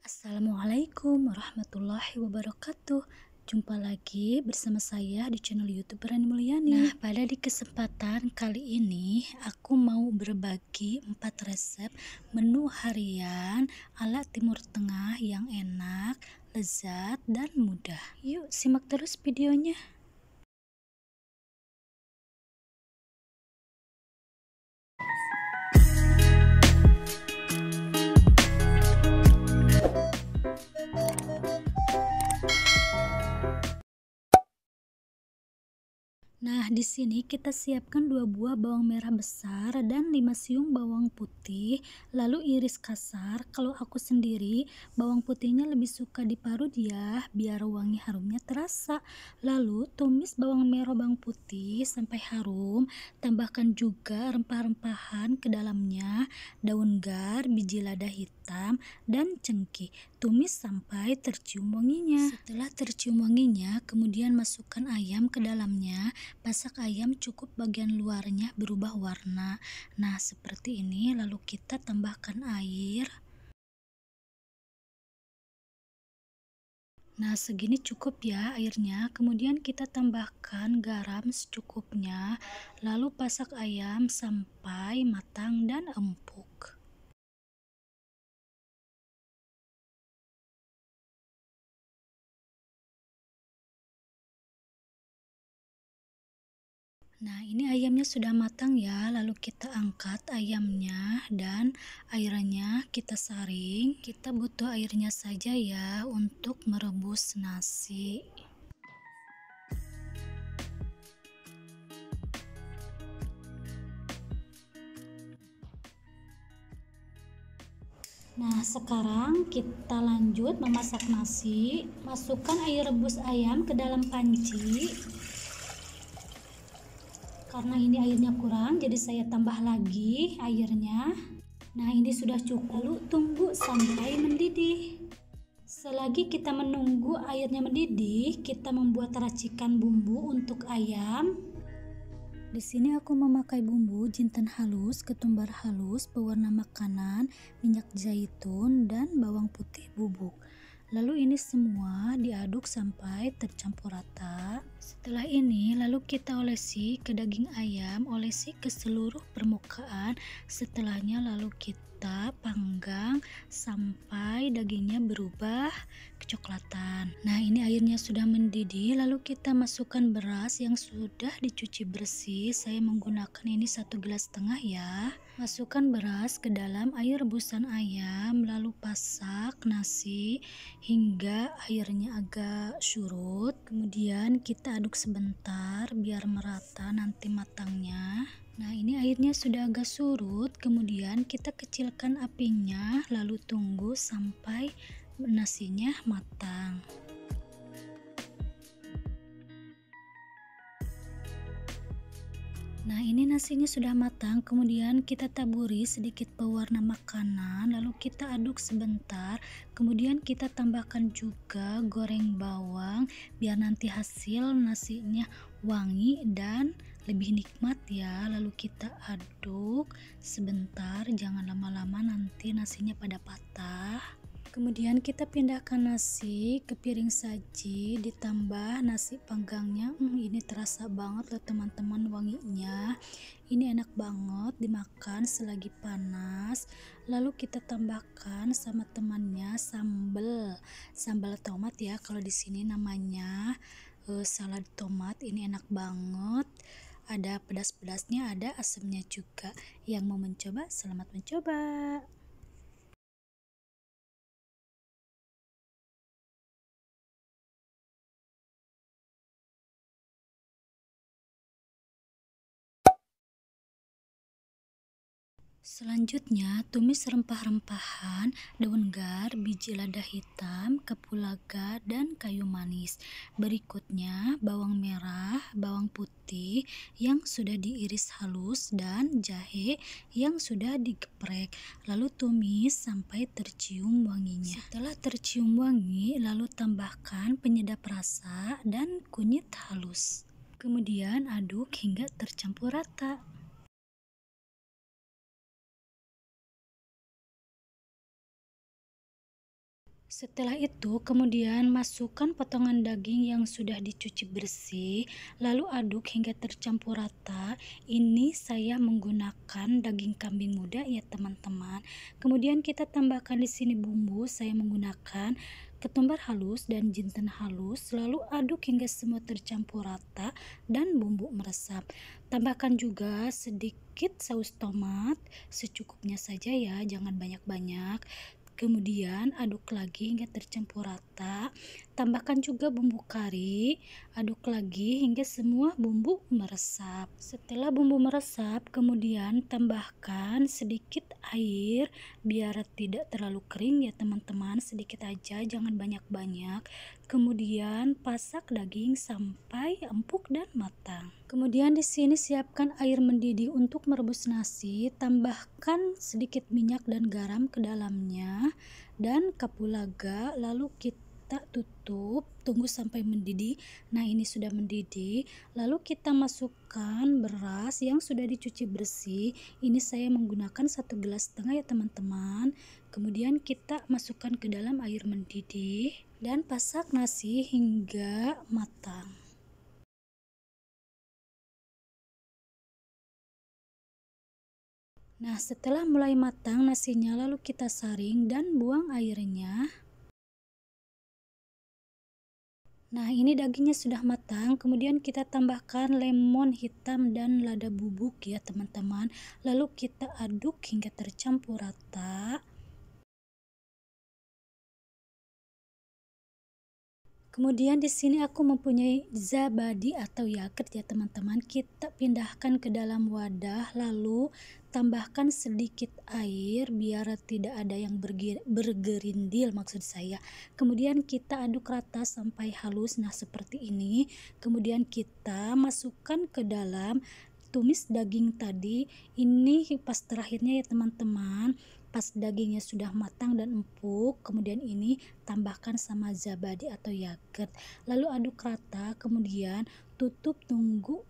Assalamualaikum warahmatullahi wabarakatuh. Jumpa lagi bersama saya di channel YouTube Rani Mulyani. Nah, pada di kesempatan kali ini aku mau berbagi 4 resep menu harian ala Timur Tengah yang enak, lezat, dan mudah. Yuk simak terus videonya. Nah, di sini kita siapkan 2 buah bawang merah besar dan 5 siung bawang putih, lalu iris kasar. Kalau aku sendiri, bawang putihnya lebih suka diparut ya, biar wangi harumnya terasa. Lalu tumis bawang merah bawang putih sampai harum, tambahkan juga rempah-rempahan ke dalamnya, daun gar, biji lada hitam, dan cengkeh. Tumis sampai tercium wanginya. Setelah tercium wanginya, kemudian masukkan ayam ke dalamnya. Masak ayam cukup bagian luarnya berubah warna. Nah, seperti ini, lalu kita tambahkan air. Nah, segini cukup ya airnya. Kemudian kita tambahkan garam secukupnya. Lalu pasak ayam sampai matang dan empuk. Nah, ini ayamnya sudah matang ya, lalu kita angkat ayamnya dan airnya kita saring. Kita butuh airnya saja ya untuk merebus nasi. Nah, sekarang kita lanjut memasak nasi. Masukkan air rebus ayam ke dalam panci. Karena ini airnya kurang, jadi saya tambah lagi airnya. Nah, ini sudah cukup. Lalu tunggu sampai mendidih. Selagi kita menunggu airnya mendidih, kita membuat racikan bumbu untuk ayam. Di sini aku memakai bumbu jinten halus, ketumbar halus, pewarna makanan, minyak zaitun, dan bawang putih bubuk. Lalu ini semua diaduk sampai tercampur rata. Setelah ini lalu kita olesi ke daging ayam, olesi ke seluruh permukaan. Setelahnya lalu kita panggang sampai dagingnya berubah kecoklatan. Nah, ini airnya sudah mendidih, lalu kita masukkan beras yang sudah dicuci bersih. Saya menggunakan ini 1,5 gelas ya. Masukkan beras ke dalam air rebusan ayam, lalu pasak nasi hingga airnya agak surut. Kemudian kita aduk sebentar biar merata nanti matangnya. Nah, ini airnya sudah agak surut, kemudian kita kecilkan apinya, lalu tunggu sampai nasinya matang. Nah, ini nasinya sudah matang, kemudian kita taburi sedikit pewarna makanan, lalu kita aduk sebentar, kemudian kita tambahkan juga goreng bawang biar nanti hasil nasinya wangi dan lebih nikmat ya. Lalu kita aduk sebentar, jangan lama-lama nanti nasinya pada patah. Kemudian kita pindahkan nasi ke piring saji, ditambah nasi panggangnya. Ini terasa banget loh teman-teman wanginya. Ini enak banget dimakan selagi panas. Lalu kita tambahkan sama temannya sambal tomat ya. Kalau di sini namanya salad tomat. Ini enak banget. Ada pedas-pedasnya, ada asamnya juga. Yang mau mencoba, selamat mencoba. Selanjutnya, tumis rempah-rempahan, daun gar, biji lada hitam, kapulaga, dan kayu manis. Berikutnya, bawang merah, bawang putih yang sudah diiris halus, dan jahe yang sudah digeprek. Lalu tumis sampai tercium wanginya. Setelah tercium wangi, lalu tambahkan penyedap rasa dan kunyit halus. Kemudian aduk hingga tercampur rata. Setelah itu, kemudian masukkan potongan daging yang sudah dicuci bersih, lalu aduk hingga tercampur rata. Ini saya menggunakan daging kambing muda ya teman-teman. Kemudian kita tambahkan di sini bumbu. Saya menggunakan ketumbar halus dan jinten halus, lalu aduk hingga semua tercampur rata dan bumbu meresap. Tambahkan juga sedikit saus tomat, secukupnya saja ya, jangan banyak-banyak. Kemudian aduk lagi hingga tercampur rata. Tambahkan juga bumbu kari, aduk lagi hingga semua bumbu meresap. Setelah bumbu meresap, kemudian tambahkan sedikit air biar tidak terlalu kering ya teman-teman, sedikit aja, jangan banyak-banyak. Kemudian pasak daging sampai empuk dan matang. Kemudian di sini siapkan air mendidih untuk merebus nasi, tambahkan sedikit minyak dan garam ke dalamnya dan kapulaga, lalu kita tutup, tunggu sampai mendidih. Nah, ini sudah mendidih. Lalu kita masukkan beras yang sudah dicuci bersih. Ini saya menggunakan 1,5 gelas ya teman-teman. Kemudian kita masukkan ke dalam air mendidih dan pasak nasi hingga matang. Nah, setelah mulai matang nasinya, lalu kita saring dan buang airnya. Nah, ini dagingnya sudah matang. Kemudian kita tambahkan lemon hitam dan lada bubuk ya teman-teman. Lalu kita aduk hingga tercampur rata. Kemudian di sini aku mempunyai zabadi atau yogurt ya teman-teman. Kita pindahkan ke dalam wadah, lalu tambahkan sedikit air biar tidak ada yang bergerindil maksud saya. Kemudian kita aduk rata sampai halus. Nah, seperti ini. Kemudian kita masukkan ke dalam tumis daging tadi. Ini pas terakhirnya ya teman-teman. Pas dagingnya sudah matang dan empuk, kemudian ini tambahkan sama zabadi atau yogurt, lalu aduk rata, kemudian tutup, tunggu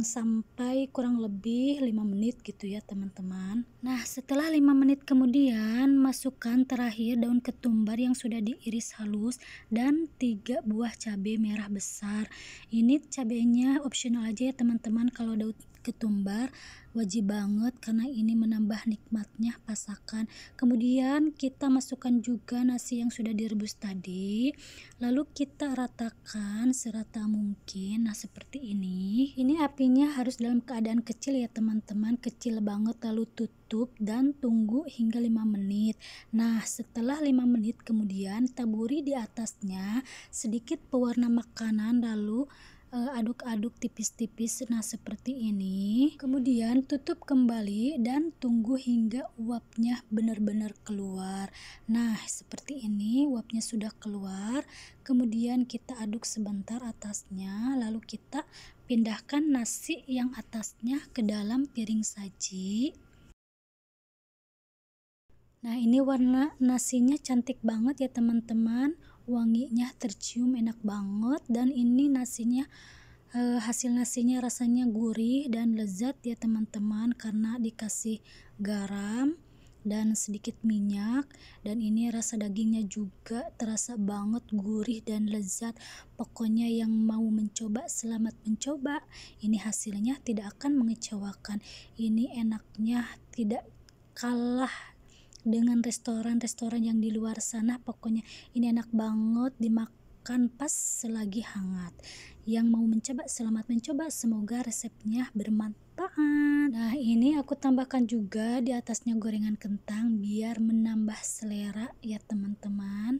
sampai kurang lebih 5 menit gitu ya teman-teman. Nah, setelah 5 menit kemudian masukkan terakhir daun ketumbar yang sudah diiris halus dan 3 buah cabai merah besar. Ini cabainya opsional aja ya teman-teman, kalau daun ketumbar wajib banget karena ini menambah nikmatnya pasakan. Kemudian kita masukkan juga nasi yang sudah direbus tadi, lalu kita ratakan serata mungkin. Nah, seperti ini. Ini apinya harus dalam keadaan kecil ya teman-teman, kecil banget, lalu tutup dan tunggu hingga 5 menit. Nah, setelah 5 menit kemudian taburi di atasnya sedikit pewarna makanan, lalu aduk-aduk tipis-tipis. Nah, seperti ini. Kemudian tutup kembali dan tunggu hingga uapnya benar-benar keluar. Nah, seperti ini, uapnya sudah keluar. Kemudian kita aduk sebentar atasnya, lalu kita pindahkan nasi yang atasnya ke dalam piring saji. Nah, ini warna nasinya cantik banget ya teman-teman, wanginya tercium enak banget, dan ini nasinya hasil nasinya rasanya gurih dan lezat ya teman-teman karena dikasih garam dan sedikit minyak, dan ini rasa dagingnya juga terasa banget gurih dan lezat. Pokoknya yang mau mencoba selamat mencoba, ini hasilnya tidak akan mengecewakan. Ini enaknya tidak kalah dengan restoran-restoran yang di luar sana. Pokoknya ini enak banget dimakan pas selagi hangat. Yang mau mencoba selamat mencoba, semoga resepnya bermanfaat. Nah, ini aku tambahkan juga di atasnya gorengan kentang biar menambah selera ya teman-teman.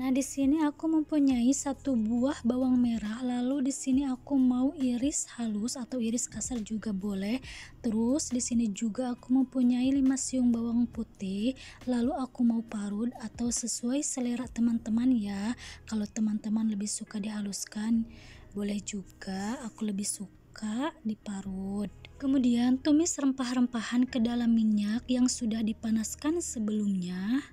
Nah, di sini aku mempunyai 1 buah bawang merah, lalu di sini aku mau iris halus atau iris kasar juga boleh. Terus di sini juga aku mempunyai 5 siung bawang putih, lalu aku mau parut atau sesuai selera teman-teman ya. Kalau teman-teman lebih suka dihaluskan, boleh juga, aku lebih suka diparut. Kemudian tumis rempah-rempahan ke dalam minyak yang sudah dipanaskan sebelumnya.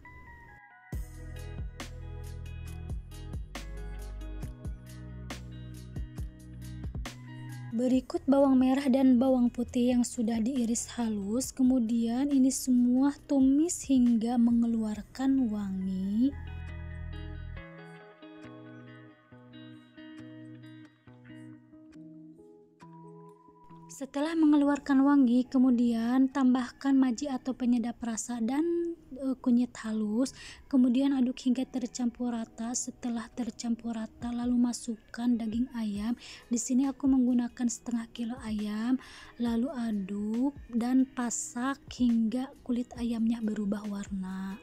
Berikut bawang merah dan bawang putih yang sudah diiris halus. Kemudian ini semua tumis hingga mengeluarkan wangi. Setelah mengeluarkan wangi, kemudian tambahkan maji atau penyedap rasa dan kunyit halus. Kemudian aduk hingga tercampur rata. Setelah tercampur rata, lalu masukkan daging ayam. Di sini aku menggunakan setengah kilo ayam. Lalu aduk dan pasak hingga kulit ayamnya berubah warna.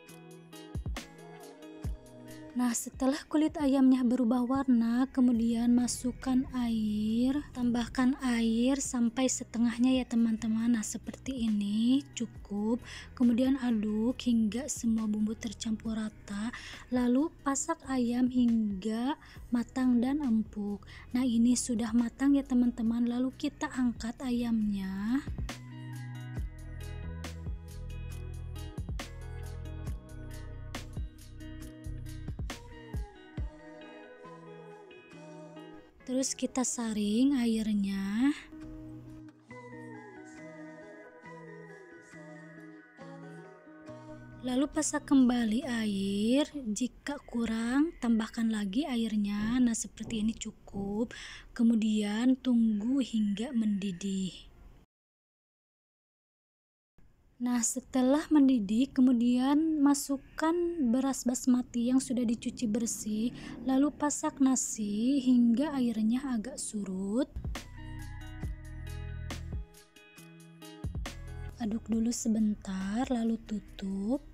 Nah, setelah kulit ayamnya berubah warna, kemudian masukkan air, tambahkan air sampai setengahnya ya teman-teman. Nah, seperti ini cukup. Kemudian aduk hingga semua bumbu tercampur rata, lalu pasak ayam hingga matang dan empuk. Nah, ini sudah matang ya teman-teman. Lalu kita angkat ayamnya. Terus kita saring airnya. Lalu pasak kembali air. Jika kurang, tambahkan lagi airnya. Nah, seperti ini cukup. Kemudian tunggu hingga mendidih. Nah, setelah mendidih, kemudian masukkan beras basmati yang sudah dicuci bersih, lalu pasak nasi hingga airnya agak surut. Aduk dulu sebentar, lalu tutup.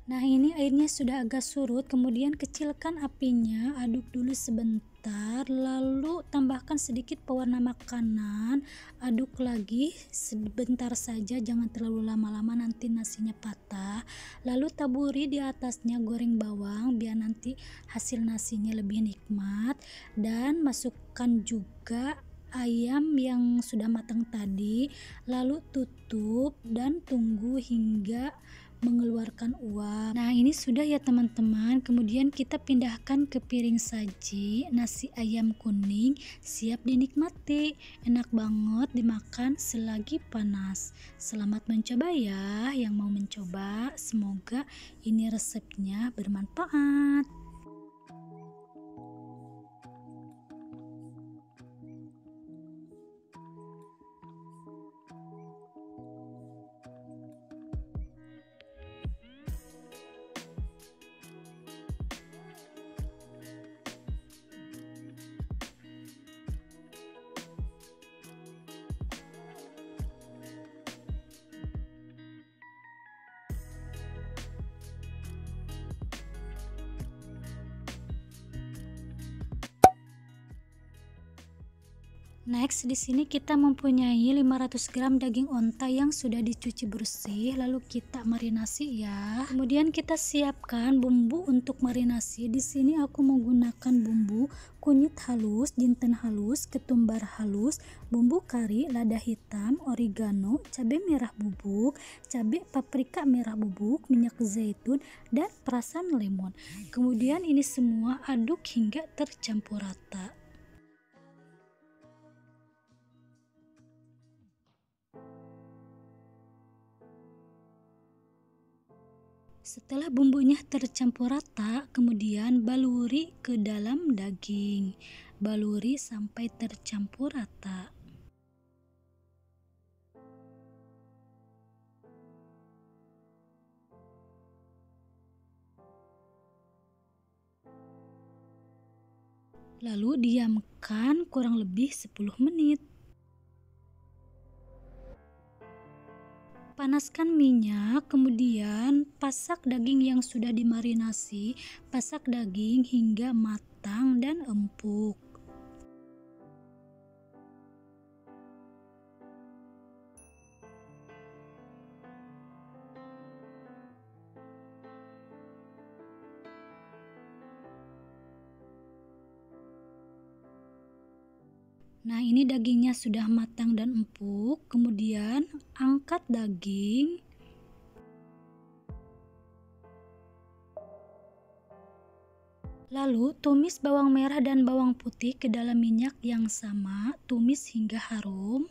Nah, ini airnya sudah agak surut, kemudian kecilkan apinya, aduk dulu sebentar, lalu tambahkan sedikit pewarna makanan, aduk lagi sebentar saja, jangan terlalu lama-lama nanti nasinya patah. Lalu taburi di atasnya goreng bawang biar nanti hasil nasinya lebih nikmat, dan masukkan juga ayam yang sudah matang tadi, lalu tutup dan tunggu hingga mengeluarkan uap. Nah, ini sudah ya teman-teman. Kemudian kita pindahkan ke piring saji. Nasi ayam kuning siap dinikmati. Enak banget dimakan selagi panas. Selamat mencoba ya yang mau mencoba. Semoga ini resepnya bermanfaat. Next, di sini kita mempunyai 500 gram daging onta yang sudah dicuci bersih, lalu kita marinasi ya. Kemudian kita siapkan bumbu untuk marinasi. Di sini aku menggunakan bumbu kunyit halus, jinten halus, ketumbar halus, bumbu kari, lada hitam, oregano, cabai merah bubuk, cabai paprika merah bubuk, minyak zaitun, dan perasan lemon. Kemudian ini semua aduk hingga tercampur rata. Setelah bumbunya tercampur rata, kemudian baluri ke dalam daging. Baluri sampai tercampur rata. Lalu diamkan kurang lebih 10 menit. Panaskan minyak, kemudian pasak daging yang sudah dimarinasi, pasak daging hingga matang dan empuk. Nah, ini dagingnya sudah matang dan empuk. Kemudian angkat daging. Lalu tumis bawang merah dan bawang putih ke dalam minyak yang sama, tumis hingga harum.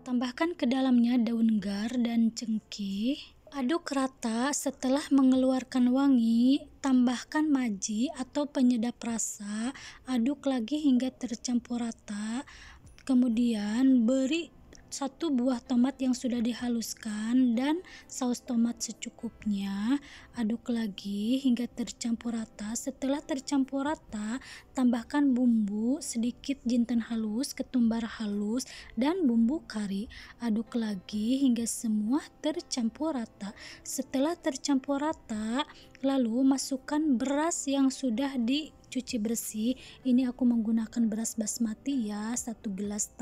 Tambahkan ke dalamnya daun gar dan cengkeh. Aduk rata. Setelah mengeluarkan wangi, tambahkan maji atau penyedap rasa. Aduk lagi hingga tercampur rata. Kemudian beri 1 buah tomat yang sudah dihaluskan dan saus tomat secukupnya. Aduk lagi hingga tercampur rata. Setelah tercampur rata, tambahkan bumbu sedikit jinten halus, ketumbar halus, dan bumbu kari. Aduk lagi hingga semua tercampur rata. Setelah tercampur rata, lalu masukkan beras yang sudah dicuci bersih. Ini aku menggunakan beras basmati ya, 1,5 gelas.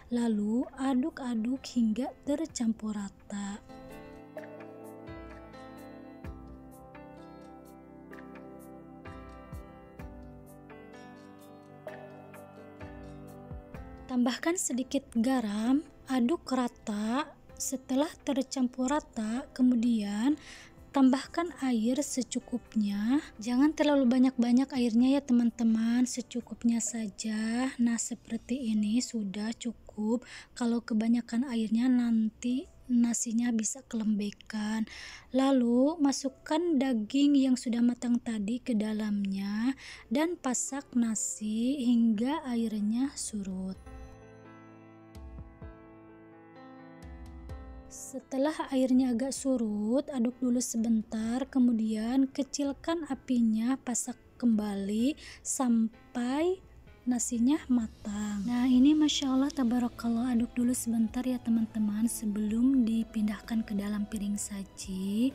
Lalu aduk-aduk hingga tercampur rata. Tambahkan sedikit garam, aduk rata. Setelah tercampur rata, kemudian tambahkan air secukupnya. Jangan terlalu banyak-banyak airnya ya teman-teman, secukupnya saja. Nah, seperti ini sudah cukup. Kalau kebanyakan airnya nanti nasinya bisa kelembekan. Lalu masukkan daging yang sudah matang tadi ke dalamnya dan pasak nasi hingga airnya surut. Setelah airnya agak surut, aduk dulu sebentar, kemudian kecilkan apinya, pasak kembali sampai nasinya matang. Nah, ini Masya Allah tabarakallah, aduk dulu sebentar ya teman-teman sebelum dipindahkan ke dalam piring saji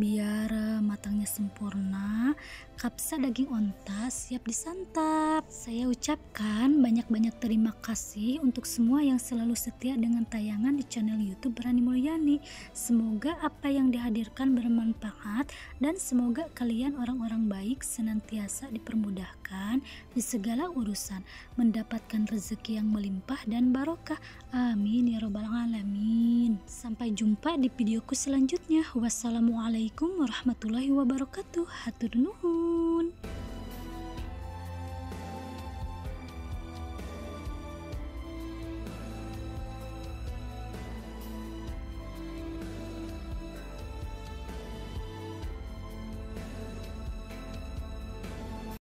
biar matangnya sempurna. Kapsa daging onta siap disantap. Saya ucapkan banyak-banyak terima kasih untuk semua yang selalu setia dengan tayangan di channel YouTube Rani Mulyani. Semoga apa yang dihadirkan bermanfaat dan semoga kalian orang-orang baik senantiasa dipermudahkan di segala urusan, mendapatkan rezeki yang melimpah dan barokah. Amin ya robbal alamin. Sampai jumpa di videoku selanjutnya. Wassalamualaikum warahmatullahi wabarakatuh. Hatur nuhun.